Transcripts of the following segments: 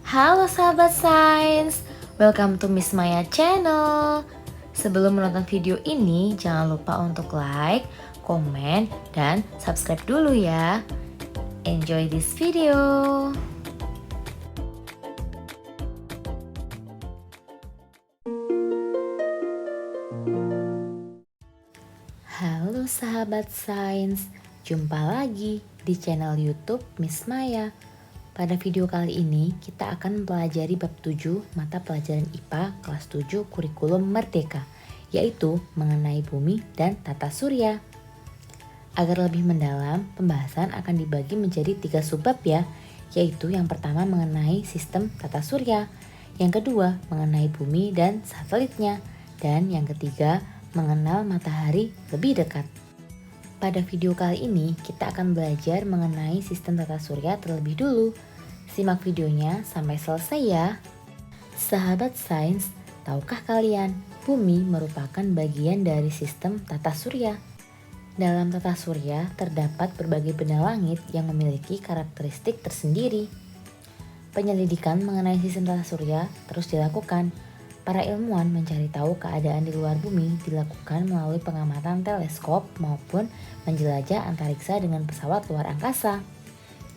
Halo sahabat sains, welcome to Miss Maya channel. Sebelum menonton video ini, jangan lupa untuk like, komen, dan subscribe dulu ya. Enjoy this video. Halo sahabat sains, jumpa lagi di channel YouTube Miss Maya. Pada video kali ini kita akan mempelajari bab 7 mata pelajaran IPA kelas 7 kurikulum Merdeka, yaitu mengenai bumi dan tata surya. Agar lebih mendalam, pembahasan akan dibagi menjadi 3 subbab ya, yaitu yang pertama mengenai sistem tata surya, yang kedua mengenai bumi dan satelitnya, dan yang ketiga mengenal matahari lebih dekat. Pada video kali ini kita akan belajar mengenai sistem tata surya terlebih dulu. Simak videonya sampai selesai ya. Sahabat sains, tahukah kalian bumi merupakan bagian dari sistem tata surya? Dalam tata surya terdapat berbagai benda langit yang memiliki karakteristik tersendiri. Penyelidikan mengenai sistem tata surya terus dilakukan. Para ilmuwan mencari tahu keadaan di luar bumi dilakukan melalui pengamatan teleskop maupun menjelajah antariksa dengan pesawat luar angkasa.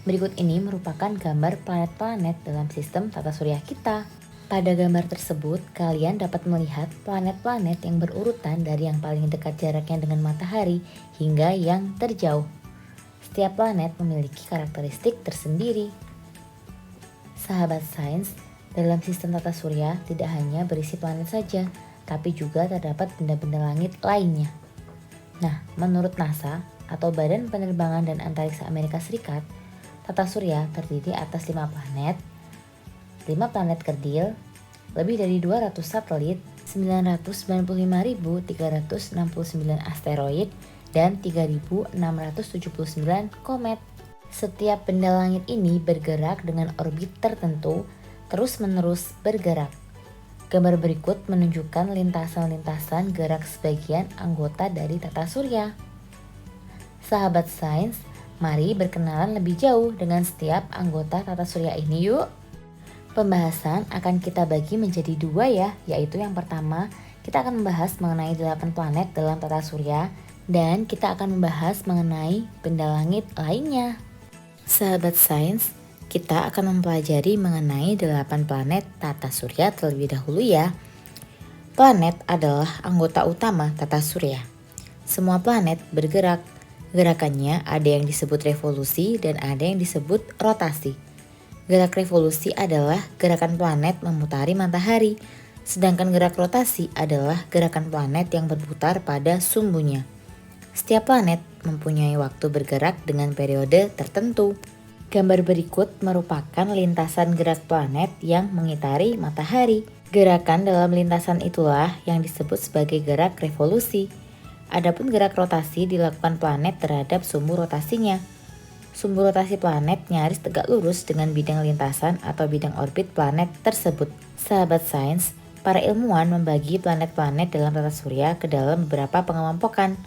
Berikut ini merupakan gambar planet-planet dalam sistem tata surya kita. Pada gambar tersebut, kalian dapat melihat planet-planet yang berurutan dari yang paling dekat jaraknya dengan matahari hingga yang terjauh. Setiap planet memiliki karakteristik tersendiri. Sahabat sains, dalam sistem tata surya tidak hanya berisi planet saja, tapi juga terdapat benda-benda langit lainnya. Nah, menurut NASA atau Badan Penerbangan dan Antariksa Amerika Serikat, tata surya terdiri atas 5 planet, 5 planet kerdil, lebih dari 200 satelit, 995.369 asteroid, dan 3.679 komet. Setiap benda langit ini bergerak dengan orbit tertentu, terus-menerus bergerak. Gambar berikut menunjukkan lintasan-lintasan gerak sebagian anggota dari tata surya. Sahabat sains, mari berkenalan lebih jauh dengan setiap anggota tata surya ini yuk. Pembahasan akan kita bagi menjadi 2 ya, yaitu yang pertama kita akan membahas mengenai 8 planet dalam tata surya, dan kita akan membahas mengenai benda langit lainnya. Sahabat sains, kita akan mempelajari mengenai 8 planet tata surya terlebih dahulu ya. Planet adalah anggota utama tata surya. Semua planet bergerak. Gerakannya ada yang disebut revolusi dan ada yang disebut rotasi. Gerak revolusi adalah gerakan planet memutari matahari, sedangkan gerak rotasi adalah gerakan planet yang berputar pada sumbunya. Setiap planet mempunyai waktu bergerak dengan periode tertentu. Gambar berikut merupakan lintasan gerak planet yang mengitari matahari. Gerakan dalam lintasan itulah yang disebut sebagai gerak revolusi. Adapun gerak rotasi dilakukan planet terhadap sumbu rotasinya. Sumbu rotasi planet nyaris tegak lurus dengan bidang lintasan atau bidang orbit planet tersebut. Sahabat sains, para ilmuwan membagi planet-planet dalam tata surya ke dalam beberapa pengelompokan.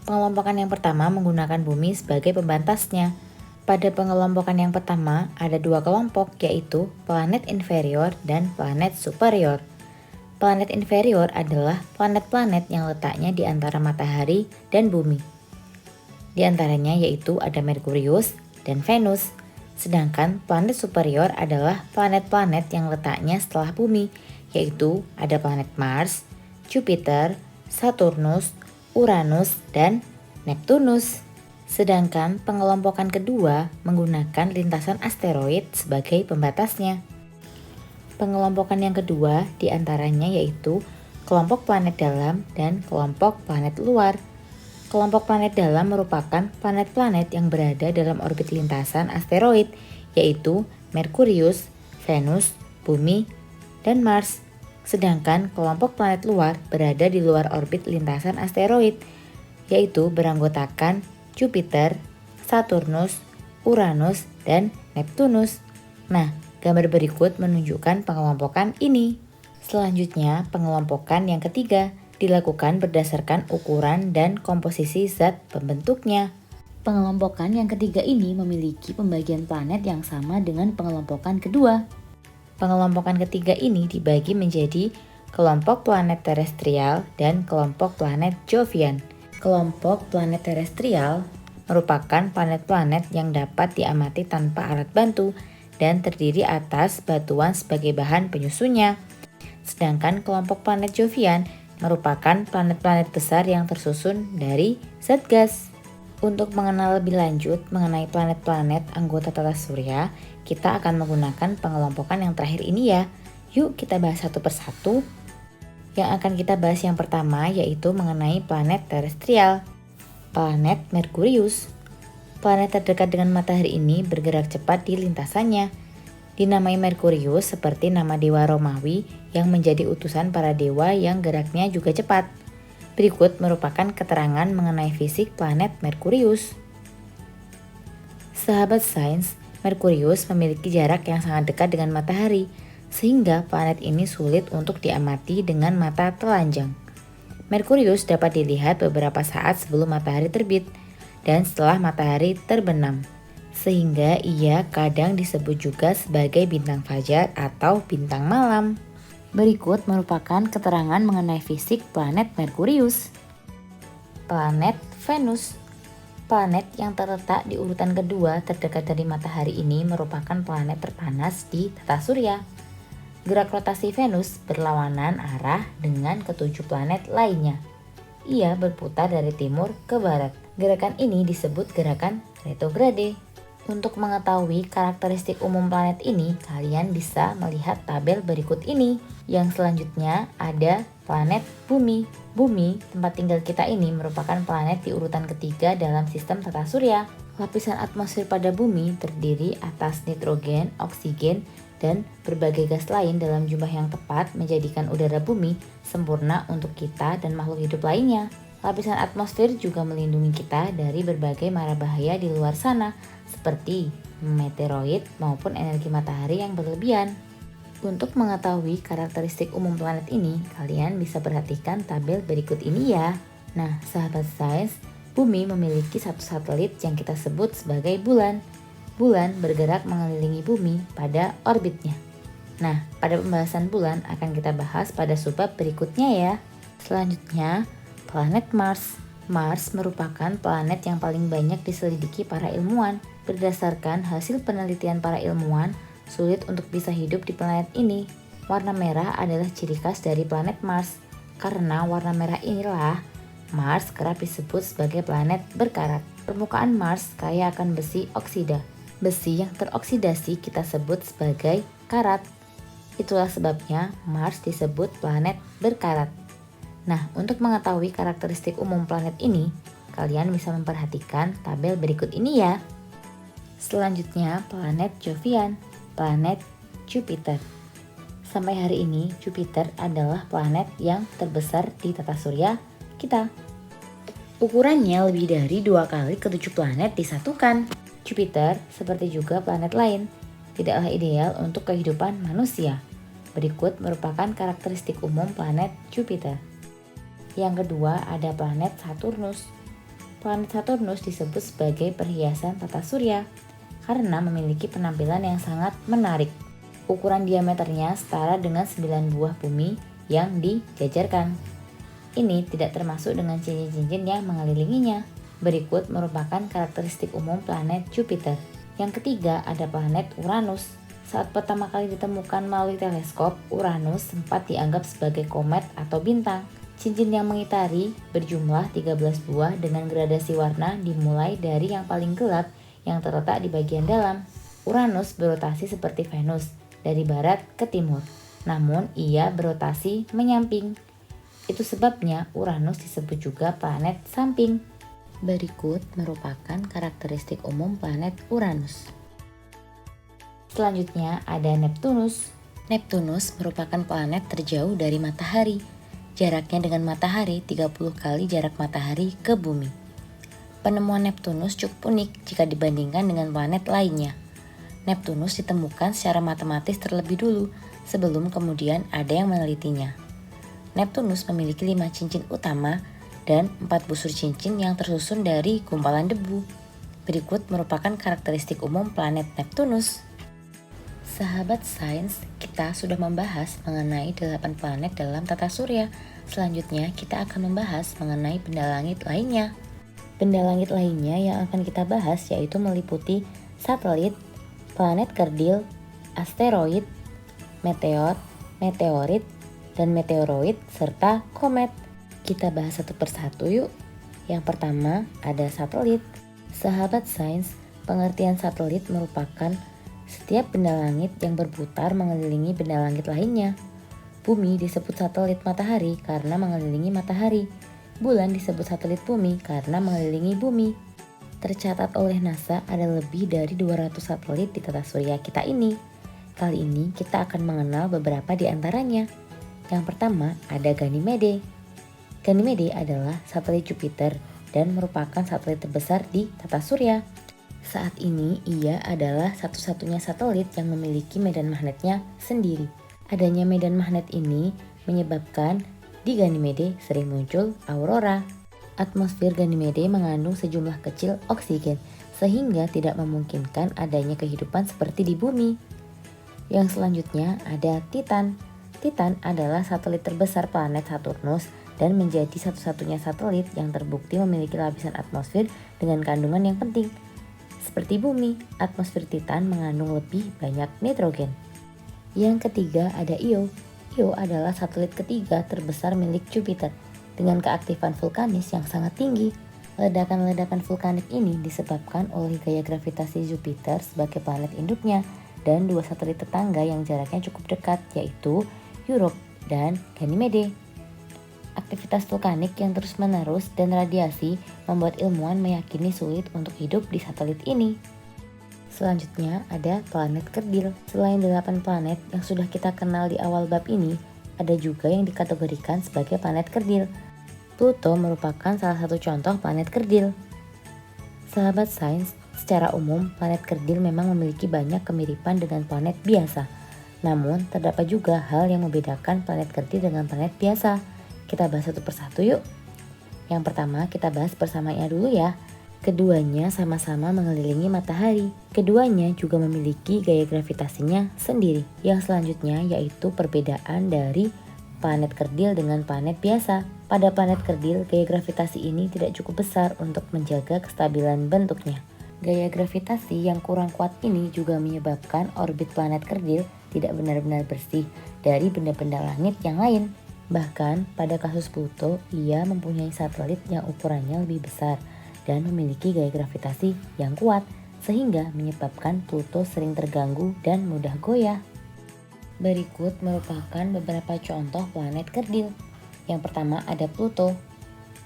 Pengelompokan yang pertama menggunakan bumi sebagai pembatasnya. Pada pengelompokan yang pertama ada 2 kelompok, yaitu planet inferior dan planet superior. Planet inferior adalah planet-planet yang letaknya di antara matahari dan bumi. Di antaranya yaitu ada Merkurius dan Venus. Sedangkan planet superior adalah planet-planet yang letaknya setelah bumi, yaitu ada planet Mars, Jupiter, Saturnus, Uranus, dan Neptunus. Sedangkan pengelompokan kedua menggunakan lintasan asteroid sebagai pembatasnya. Pengelompokan yang kedua diantaranya yaitu kelompok planet dalam dan kelompok planet luar. Kelompok planet dalam merupakan planet-planet yang berada dalam orbit lintasan asteroid, yaitu Merkurius, Venus, Bumi, dan Mars. Sedangkan kelompok planet luar berada di luar orbit lintasan asteroid, yaitu beranggotakan Jupiter, Saturnus, Uranus, dan Neptunus. Nah, gambar berikut menunjukkan pengelompokan ini. Selanjutnya, pengelompokan yang ketiga dilakukan berdasarkan ukuran dan komposisi zat pembentuknya. Pengelompokan yang ketiga ini memiliki pembagian planet yang sama dengan pengelompokan kedua. Pengelompokan ketiga ini dibagi menjadi kelompok planet terestrial dan kelompok planet Jovian. Kelompok planet terestrial merupakan planet-planet yang dapat diamati tanpa alat bantu dan terdiri atas batuan sebagai bahan penyusunnya. Sedangkan kelompok planet Jovian merupakan planet-planet besar yang tersusun dari zat gas. Untuk mengenal lebih lanjut mengenai planet-planet anggota tata surya, kita akan menggunakan pengelompokan yang terakhir ini ya. Yuk kita bahas satu persatu. Yang akan kita bahas yang pertama yaitu mengenai planet terestrial. Planet Merkurius. Planet terdekat dengan matahari ini bergerak cepat di lintasannya. Dinamai Merkurius seperti nama dewa Romawi yang menjadi utusan para dewa yang geraknya juga cepat. Berikut merupakan keterangan mengenai fisik planet Merkurius. Sahabat sains, Merkurius memiliki jarak yang sangat dekat dengan matahari, sehingga planet ini sulit untuk diamati dengan mata telanjang. Merkurius dapat dilihat beberapa saat sebelum matahari terbit dan setelah matahari terbenam, sehingga ia kadang disebut juga sebagai bintang fajar atau bintang malam. Berikut merupakan keterangan mengenai fisik planet Merkurius. Planet Venus. Planet yang terletak di urutan kedua terdekat dari matahari ini merupakan planet terpanas di tata surya. Gerak rotasi Venus berlawanan arah dengan ketujuh planet lainnya. Ia berputar dari timur ke barat. Gerakan ini disebut gerakan retrograde. Untuk mengetahui karakteristik umum planet ini, kalian bisa melihat tabel berikut ini. Yang selanjutnya ada planet Bumi. Bumi, tempat tinggal kita ini merupakan planet di urutan ketiga dalam sistem tata surya. Lapisan atmosfer pada Bumi terdiri atas nitrogen, oksigen, dan berbagai gas lain dalam jumlah yang tepat menjadikan udara Bumi sempurna untuk kita dan makhluk hidup lainnya. Lapisan atmosfer juga melindungi kita dari berbagai mara bahaya di luar sana, seperti meteoroid maupun energi matahari yang berlebihan. Untuk mengetahui karakteristik umum planet ini, kalian bisa perhatikan tabel berikut ini ya. Nah, sahabat sains, Bumi memiliki satu satelit yang kita sebut sebagai bulan. Bulan bergerak mengelilingi Bumi pada orbitnya. Nah, pada pembahasan bulan akan kita bahas pada subbab berikutnya ya. Selanjutnya, planet Mars. Mars merupakan planet yang paling banyak diselidiki para ilmuwan. Berdasarkan hasil penelitian para ilmuwan, sulit untuk bisa hidup di planet ini. Warna merah adalah ciri khas dari planet Mars. Karena warna merah inilah, Mars kerap disebut sebagai planet berkarat. Permukaan Mars kaya akan besi oksida. Besi yang teroksidasi kita sebut sebagai karat. Itulah sebabnya Mars disebut planet berkarat. Nah, untuk mengetahui karakteristik umum planet ini, kalian bisa memperhatikan tabel berikut ini ya. Selanjutnya, planet Jovian, planet Jupiter. Sampai hari ini, Jupiter adalah planet yang terbesar di tata surya kita. Ukurannya lebih dari 2 kali ke-7 planet disatukan. Jupiter, seperti juga planet lain, tidaklah ideal untuk kehidupan manusia. Berikut merupakan karakteristik umum planet Jupiter. Yang kedua ada planet Saturnus. Planet Saturnus disebut sebagai perhiasan tata surya karena memiliki penampilan yang sangat menarik. Ukuran diameternya setara dengan 9 buah bumi yang dijajarkan. Ini tidak termasuk dengan cincin-cincin yang mengelilinginya. Berikut merupakan karakteristik umum planet Jupiter. Yang ketiga ada planet Uranus. Saat pertama kali ditemukan melalui teleskop, Uranus sempat dianggap sebagai komet atau bintang. Cincin yang mengitari berjumlah 13 buah dengan gradasi warna dimulai dari yang paling gelap yang terletak di bagian dalam. Uranus berotasi seperti Venus, dari barat ke timur. Namun ia berotasi menyamping. Itu sebabnya Uranus disebut juga planet samping. Berikut merupakan karakteristik umum planet Uranus. Selanjutnya ada Neptunus. Neptunus merupakan planet terjauh dari matahari. Jaraknya dengan matahari 30 kali jarak matahari ke bumi. Penemuan Neptunus cukup unik jika dibandingkan dengan planet lainnya. Neptunus ditemukan secara matematis terlebih dulu sebelum kemudian ada yang menelitinya. Neptunus memiliki 5 cincin utama dan 4 busur cincin yang tersusun dari gumpalan debu. Berikut merupakan karakteristik umum planet Neptunus. Sahabat sains, kita sudah membahas mengenai 8 planet dalam tata surya. Selanjutnya, kita akan membahas mengenai benda langit lainnya. Benda langit lainnya yang akan kita bahas yaitu meliputi satelit, planet kerdil, asteroid, meteor, meteorit, dan meteoroid, serta komet. Kita bahas satu persatu yuk. Yang pertama, ada satelit. Sahabat sains, pengertian satelit merupakan setiap benda langit yang berputar mengelilingi benda langit lainnya. Bumi disebut satelit matahari karena mengelilingi matahari. Bulan disebut satelit bumi karena mengelilingi bumi. Tercatat oleh NASA ada lebih dari 200 satelit di tata surya kita ini. Kali ini kita akan mengenal beberapa di antaranya. Yang pertama ada Ganymede. Ganymede adalah satelit Jupiter dan merupakan satelit terbesar di tata surya. Saat ini ia adalah satu-satunya satelit yang memiliki medan magnetnya sendiri. Adanya medan magnet ini menyebabkan di Ganymede sering muncul aurora. Atmosfer Ganymede mengandung sejumlah kecil oksigen sehingga tidak memungkinkan adanya kehidupan seperti di bumi. Yang selanjutnya ada Titan. Titan adalah satelit terbesar planet Saturnus dan menjadi satu-satunya satelit yang terbukti memiliki lapisan atmosfer dengan kandungan yang penting. Seperti bumi, atmosfer Titan mengandung lebih banyak nitrogen. Yang ketiga ada Io. Io adalah satelit ketiga terbesar milik Jupiter dengan keaktifan vulkanis yang sangat tinggi. Ledakan-ledakan vulkanik ini disebabkan oleh gaya gravitasi Jupiter sebagai planet induknya dan dua satelit tetangga yang jaraknya cukup dekat yaitu Europa dan Ganymede. Aktivitas vulkanik yang terus-menerus dan radiasi membuat ilmuwan meyakini sulit untuk hidup di satelit ini. Selanjutnya ada planet kerdil. Selain 8 planet yang sudah kita kenal di awal bab ini, ada juga yang dikategorikan sebagai planet kerdil. Pluto merupakan salah satu contoh planet kerdil. Sahabat sains, secara umum planet kerdil memang memiliki banyak kemiripan dengan planet biasa. Namun, terdapat juga hal yang membedakan planet kerdil dengan planet biasa. Kita bahas satu persatu yuk. Yang pertama kita bahas persamaannya dulu ya. Keduanya sama-sama mengelilingi matahari. Keduanya juga memiliki gaya gravitasinya sendiri. Yang selanjutnya yaitu perbedaan dari planet kerdil dengan planet biasa. Pada planet kerdil, gaya gravitasi ini tidak cukup besar untuk menjaga kestabilan bentuknya. Gaya gravitasi yang kurang kuat ini juga menyebabkan orbit planet kerdil tidak benar-benar bersih dari benda-benda langit yang lain. Bahkan pada kasus Pluto, ia mempunyai satelit yang ukurannya lebih besar dan memiliki gaya gravitasi yang kuat sehingga menyebabkan Pluto sering terganggu dan mudah goyah. Berikut merupakan beberapa contoh planet kerdil. Yang pertama ada Pluto.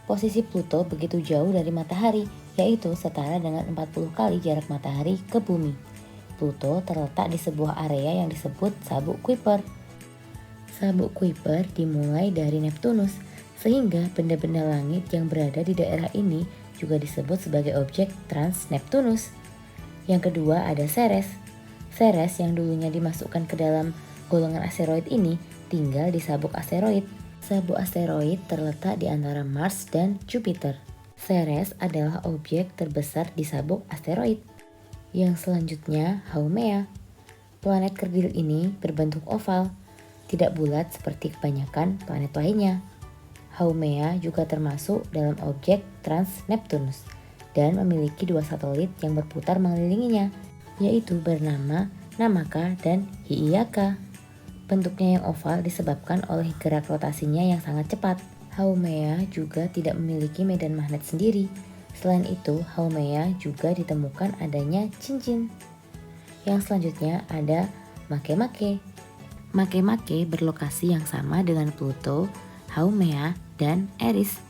Posisi Pluto begitu jauh dari matahari, yaitu setara dengan 40 kali jarak matahari ke bumi. Pluto terletak di sebuah area yang disebut sabuk Kuiper. Sabuk Kuiper dimulai dari Neptunus, sehingga benda-benda langit yang berada di daerah ini juga disebut sebagai objek trans-Neptunus. Yang kedua ada Ceres. Ceres yang dulunya dimasukkan ke dalam golongan asteroid ini tinggal di sabuk asteroid. Sabuk asteroid terletak di antara Mars dan Jupiter. Ceres adalah objek terbesar di sabuk asteroid. Yang selanjutnya Haumea. Planet kerdil ini berbentuk oval, tidak bulat seperti kebanyakan planet lainnya. Haumea juga termasuk dalam objek trans-Neptunus dan memiliki dua satelit yang berputar mengelilinginya, yaitu bernama Namaka dan Hi'iaka. Bentuknya yang oval disebabkan oleh gerak rotasinya yang sangat cepat. Haumea juga tidak memiliki medan magnet sendiri. Selain itu, Haumea juga ditemukan adanya cincin. Yang selanjutnya ada Makemake. Makemake berlokasi yang sama dengan Pluto, Haumea, dan Eris.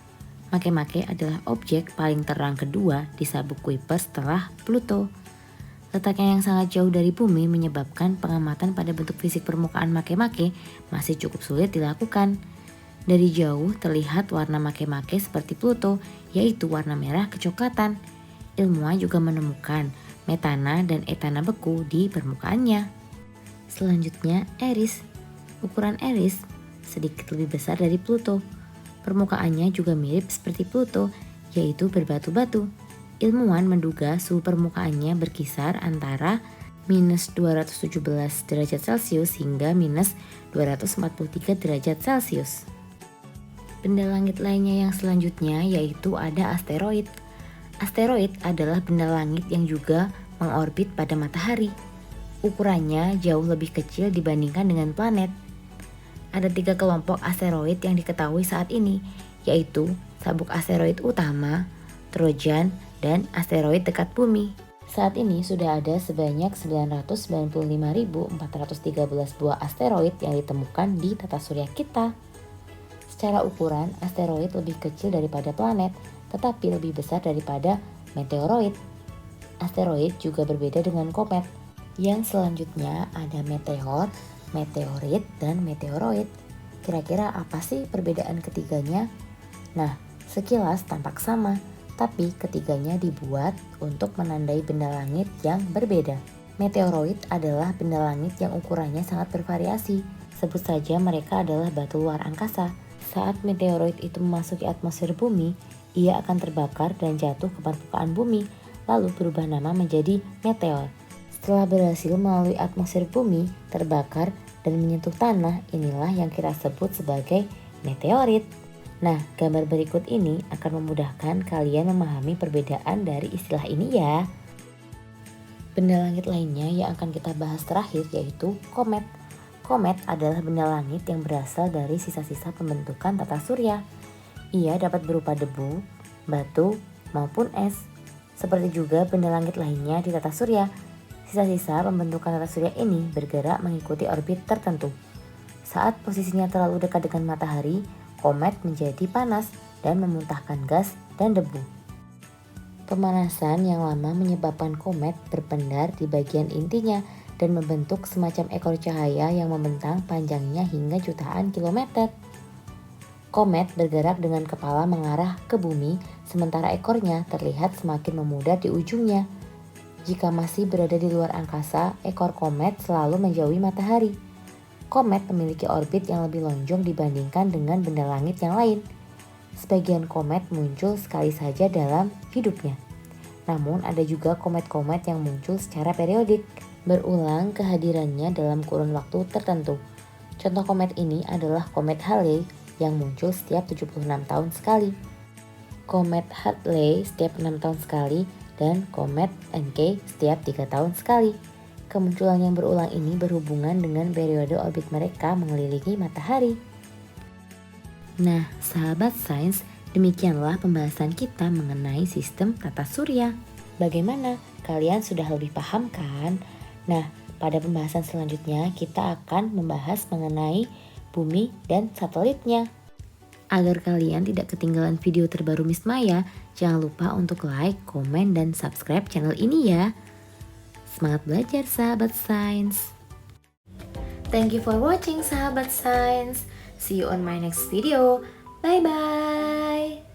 Makemake adalah objek paling terang kedua di sabuk Kuiper setelah Pluto. Letaknya yang sangat jauh dari bumi menyebabkan pengamatan pada bentuk fisik permukaan Makemake masih cukup sulit dilakukan. Dari jauh terlihat warna Makemake seperti Pluto, yaitu warna merah kecoklatan. Ilmuwan juga menemukan metana dan etana beku di permukaannya. Selanjutnya Eris. Ukuran Eris sedikit lebih besar dari Pluto. Permukaannya juga mirip seperti Pluto, yaitu berbatu-batu. Ilmuwan menduga suhu permukaannya berkisar antara minus 217 derajat Celcius hingga minus 243 derajat Celcius. Benda langit lainnya yang selanjutnya yaitu ada asteroid. Asteroid adalah benda langit yang juga mengorbit pada matahari. Ukurannya jauh lebih kecil dibandingkan dengan planet. Ada 3 kelompok asteroid yang diketahui saat ini, yaitu sabuk asteroid utama, Trojan, dan asteroid dekat bumi. Saat ini sudah ada sebanyak 995.413 buah asteroid yang ditemukan di tata surya kita. Secara ukuran, asteroid lebih kecil daripada planet, tetapi lebih besar daripada meteoroid. Asteroid juga berbeda dengan komet. Yang selanjutnya ada meteor, meteorit, dan meteoroid. Kira-kira apa sih perbedaan ketiganya? Nah, sekilas tampak sama, tapi ketiganya dibuat untuk menandai benda langit yang berbeda. Meteoroid adalah benda langit yang ukurannya sangat bervariasi. Sebut saja mereka adalah batu luar angkasa. Saat meteoroid itu memasuki atmosfer bumi, ia akan terbakar dan jatuh ke permukaan bumi, lalu berubah nama menjadi meteor. Setelah berhasil melalui atmosfer bumi, terbakar dan menyentuh tanah, inilah yang kita sebut sebagai meteorit. Nah, gambar berikut ini akan memudahkan kalian memahami perbedaan dari istilah ini ya. Benda langit lainnya yang akan kita bahas terakhir yaitu komet. Komet adalah benda langit yang berasal dari sisa-sisa pembentukan tata surya. Ia dapat berupa debu, batu, maupun es. Seperti juga benda langit lainnya di tata surya, sisa-sisa pembentukan tata surya ini bergerak mengikuti orbit tertentu. Saat posisinya terlalu dekat dengan matahari, komet menjadi panas dan memuntahkan gas dan debu. Pemanasan yang lama menyebabkan komet berpendar di bagian intinya dan membentuk semacam ekor cahaya yang membentang panjangnya hingga jutaan kilometer. Komet bergerak dengan kepala mengarah ke bumi, sementara ekornya terlihat semakin memudar di ujungnya. Jika masih berada di luar angkasa, ekor komet selalu menjauhi matahari. Komet memiliki orbit yang lebih lonjong dibandingkan dengan benda langit yang lain. Sebagian komet muncul sekali saja dalam hidupnya. Namun ada juga komet-komet yang muncul secara periodik, berulang kehadirannya dalam kurun waktu tertentu. Contoh komet ini adalah komet Halley yang muncul setiap 76 tahun sekali. Komet Hartley setiap 6 tahun sekali dan komet Encke setiap 3 tahun sekali. Kemunculan yang berulang ini berhubungan dengan periode orbit mereka mengelilingi matahari. Nah, sahabat sains, demikianlah pembahasan kita mengenai sistem tata surya. Bagaimana? Kalian sudah lebih paham kan? Nah, pada pembahasan selanjutnya kita akan membahas mengenai bumi dan satelitnya. Agar kalian tidak ketinggalan video terbaru Miss Maya, jangan lupa untuk like, komen, dan subscribe channel ini ya. Semangat belajar sahabat sains. Thank you for watching sahabat sains. See you on my next video. Bye bye.